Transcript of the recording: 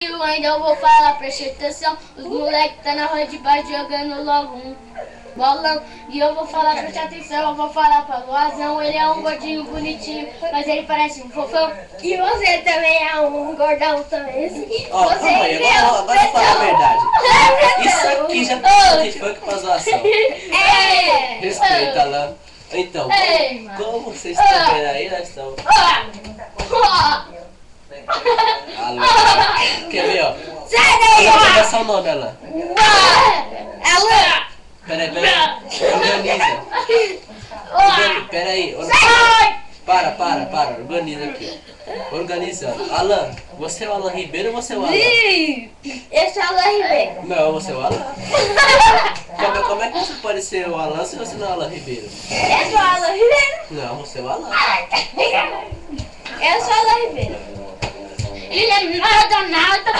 Eu ainda vou falar, preste atenção. Os moleques tá na rua de baixo jogando logo um bolão. E eu vou falar, preste atenção, eu vou falar pra Luazão. Ele é um gordinho bonitinho, mas ele parece um fofão. E você também é um gordão também, assim. Ó, Você calma aí, agora fala a verdade. Isso aqui já tá de funk pra zoação. É! Respeita, Alan. Então, Ei, como vocês estão vendo aí, nós estamos... Alan, quer ver, ó? Sai daí, Qual é o seu nome, Alan? Ela! Peraí. Organiza. Peraí. Sai! Para. Organiza aqui, ó. Organiza. Alan, você é o Alan Ribeiro ou você é o Alan? Eu sou a Alan Ribeiro. Não, você é o Alan. Como é que você pode ser o Alan se você não é o Alan Ribeiro? Eu sou a Alan Ribeiro. Não, você é o Alan. Eu sou a Alan Ribeiro. Ele é nada.